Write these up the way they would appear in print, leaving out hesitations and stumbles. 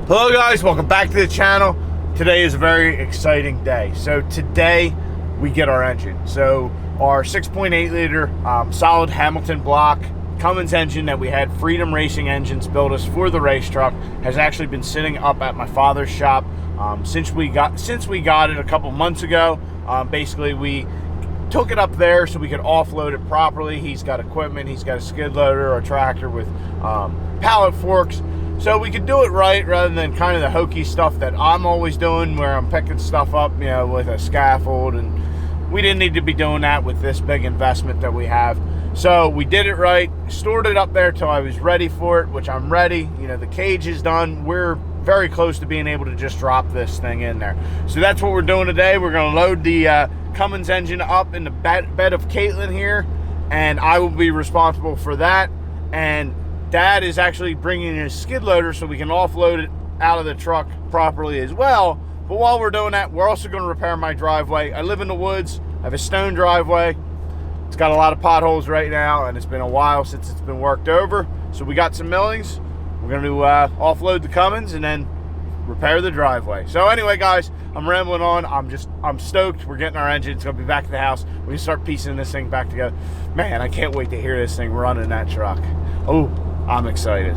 Hello guys, welcome back to the channel. Today is a very exciting day. So today we get our engine. So our 6.8 liter solid Hamilton block Cummins engine that we had Freedom Racing Engines build us for the race truck has actually been sitting up at my father's shop since we got it a couple months ago. Basically we took it up there so we could offload it properly. He's got equipment, he's got a skid loader or a tractor with pallet forks. So we could do it right rather than kind of the hokey stuff that I'm always doing where I'm picking stuff up, you know, with a scaffold, and we didn't need to be doing that with this big investment that we have. So we did it right, stored it up there till I was ready for it, which I'm ready. You know, the cage is done. We're very close to being able to just drop this thing in there. So that's what we're doing today. We're going to load the Cummins engine up in the bed of Caitlin here, and I will be responsible for that. And Dad is actually bringing his skid loader so we can offload it out of the truck properly as well. But while we're doing that, we're also going to repair my driveway. I live in the woods. I have a stone driveway. It's got a lot of potholes right now, and it's been a while since it's been worked over. So we got some millings. We're going to offload the Cummins and then repair the driveway. So anyway, guys, I'm rambling on. I'm stoked. We're getting our engine. It's going to be back to the house. We can start piecing this thing back together. Man, I can't wait to hear this thing run in that truck. Oh, I'm excited.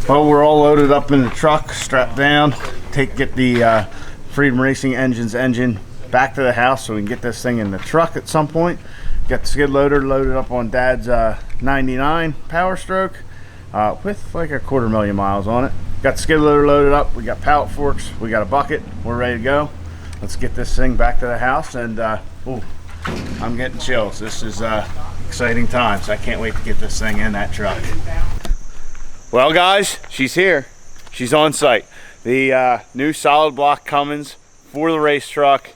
Well, we're all loaded up in the truck, strapped down. Get the Freedom Racing Engines engine back to the house so we can get this thing in the truck at some point. Got the skid loader loaded up on Dad's 99 Power Stroke with like 250,000 miles on it. Got the skid loader loaded up. We got pallet forks. We got a bucket. We're ready to go. Let's get this thing back to the house. And ooh, I'm getting chills. This is exciting times. I can't wait to get this thing in that truck. Well, guys, she's here. She's on site. The new solid block Cummins for the race truck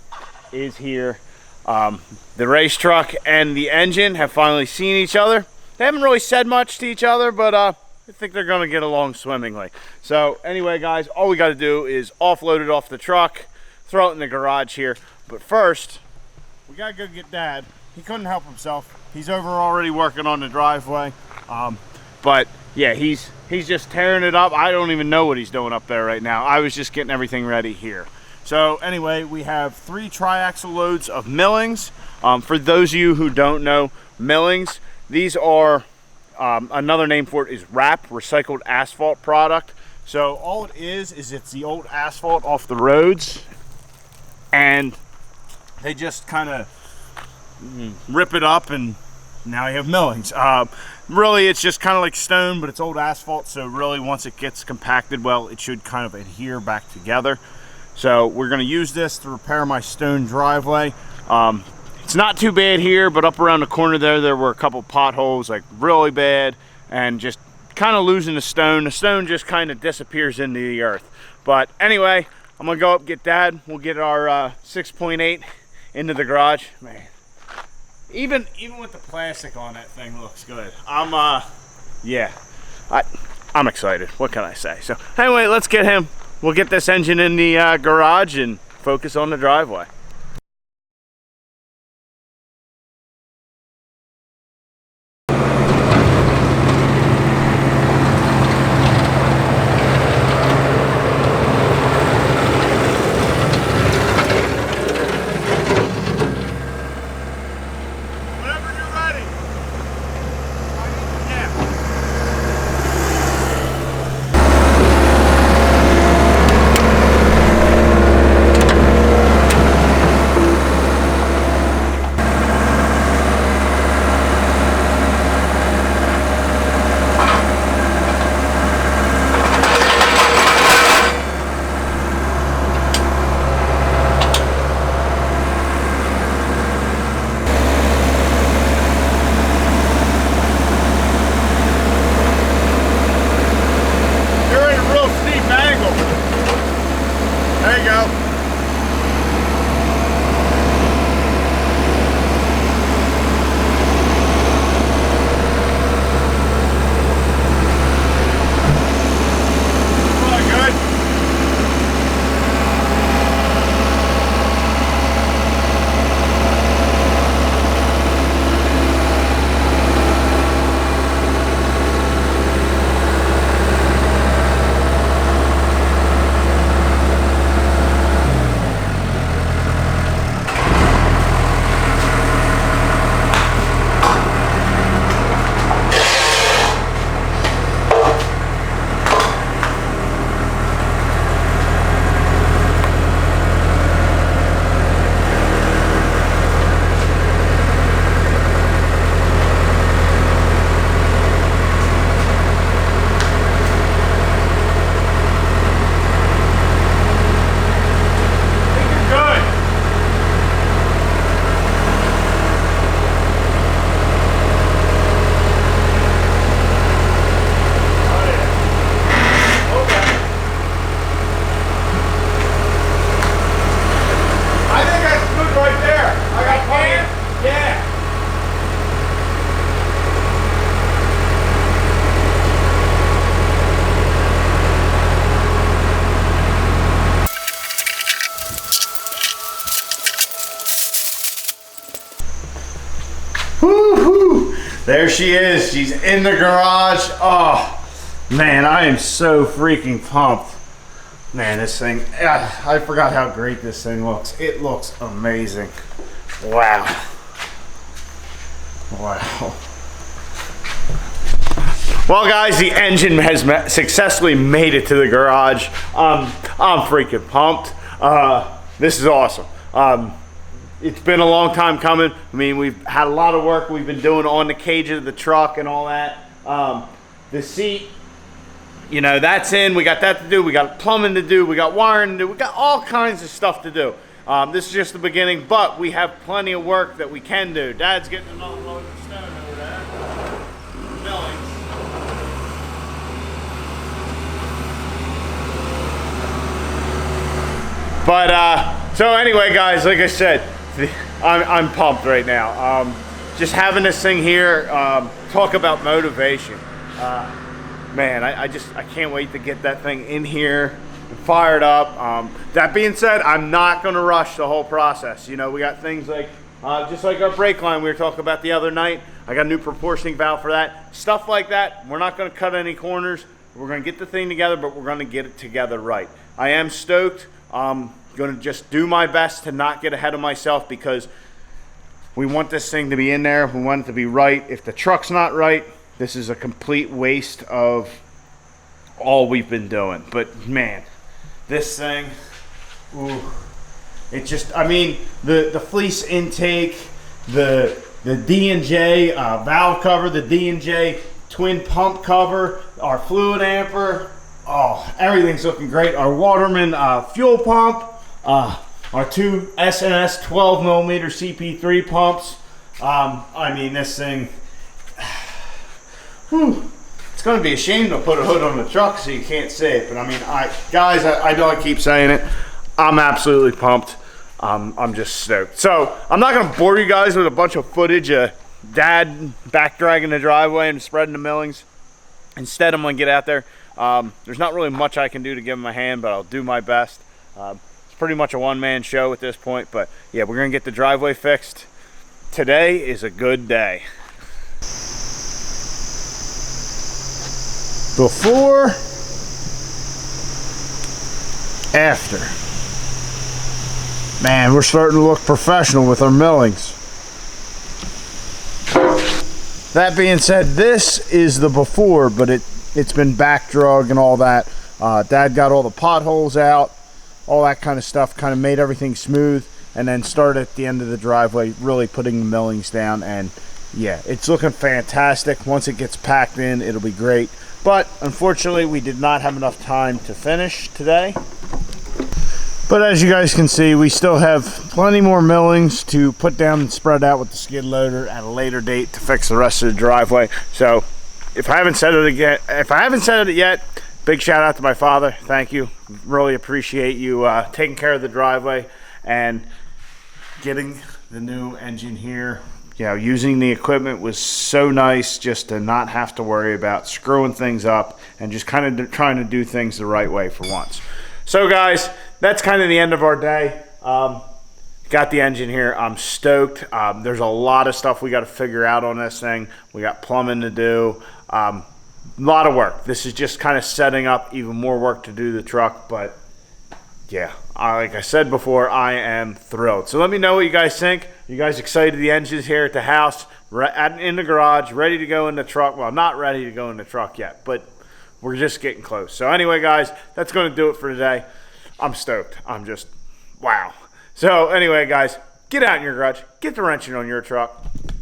is here. The race truck and the engine have finally seen each other. They haven't really said much to each other, but I think they're gonna get along swimmingly. So anyway, guys, all we gotta do is offload it off the truck, throw it in the garage here. But first, we gotta go get Dad. He couldn't help himself. He's over already working on the driveway. But yeah, he's just tearing it up. I don't even know what he's doing up there right now. I was just getting everything ready here. So anyway, we have 3 triaxle loads of millings. For those of you who don't know, millings, these are another name for it is RAP, recycled asphalt product. So all it is it's the old asphalt off the roads, and they just kind of rip it up, and now you have millings. Really, it's just kind of like stone, but it's old asphalt. So really, once it gets compacted, well, it should kind of adhere back together. So we're going to use this to repair my stone driveway. It's not too bad here, but up around the corner there were a couple potholes, like really bad, and just kind of losing the stone. The stone just kind of disappears into the earth. But anyway, I'm going to go up, get Dad. We'll get our 6.8 into the garage. Man, even with the plastic on that thing, looks good. Yeah, I'm excited. What can I say? So anyway, let's get him. We'll get this engine in the garage and focus on the driveway. There she is. She's in the garage. Oh, man, I am so freaking pumped. Man, this thing, I forgot how great this thing looks. It looks amazing. Wow. Wow. Well, guys, the engine has successfully made it to the garage. I'm freaking pumped. This is awesome. It's been a long time coming. I mean, we've had a lot of work we've been doing on the cage of the truck and all that. The seat, you know, that's in. We got that to do. We got plumbing to do. We got wiring to do. We got all kinds of stuff to do. This is just the beginning, but we have plenty of work that we can do. Dad's getting another load of stone over there. Millings. But so anyway, guys, like I said, I'm pumped right now. Just having this thing here, talk about motivation. man, I can't wait to get that thing in here and fired up. That being said, I'm not going to rush the whole process. You know, we got things like, just like our brake line we were talking about the other night. I got a new proportioning valve for that. Stuff like that. We're not going to cut any corners. We're going to get the thing together, but we're going to get it together right. I am stoked. I'm going to just do my best to not get ahead of myself because we want this thing to be in there. We want it to be right. If the truck's not right, this is a complete waste of all we've been doing. But man, this thing, ooh, it just, I mean, the fleece intake, the D&J valve cover, the D&J twin pump cover, our fluid amper, oh, everything's looking great. Our Waterman fuel pump, our two S&S 12 millimeter CP3 pumps. I mean, this thing, whew, it's going to be a shame to put a hood on the truck so you can't see it. But I mean, guys, I know I keep saying it. I'm absolutely pumped. I'm just stoked. So I'm not going to bore you guys with a bunch of footage of Dad back dragging the driveway and spreading the millings. Instead, I'm going to get out there. There's not really much I can do to give him a hand, but I'll do my best. It's pretty much a one-man show at this point. But yeah, we're going to get the driveway fixed. Today is a good day. Before, after. Man, we're starting to look professional with our millings. That being said, this is the before, but it's been back drug and all that. Dad got all the potholes out, all that kind of stuff, kind of made everything smooth, and then started at the end of the driveway, really putting the millings down. And yeah, it's looking fantastic. Once it gets packed in, it'll be great. But unfortunately, we did not have enough time to finish today. But as you guys can see, we still have plenty more millings to put down and spread out with the skid loader at a later date to fix the rest of the driveway. So if I haven't said it yet, big shout out to my father. Thank you. Really appreciate you taking care of the driveway and getting the new engine here. You know, using the equipment was so nice just to not have to worry about screwing things up and just kind of trying to do things the right way for once. So guys, that's kind of the end of our day. Got the engine here. I'm stoked. There's a lot of stuff we got to figure out on this thing. We got plumbing to do. A lot of work. This is just kind of setting up even more work to do the truck. But yeah, like I said before, I am thrilled. So let me know what you guys think. You guys excited? The engine's here at the house, in the garage, ready to go in the truck. Well, not ready to go in the truck yet, but we're just getting close. So anyway, guys, that's going to do it for today. I'm stoked. I'm just, wow. So anyway, guys, get out in your garage, get the wrenching on your truck.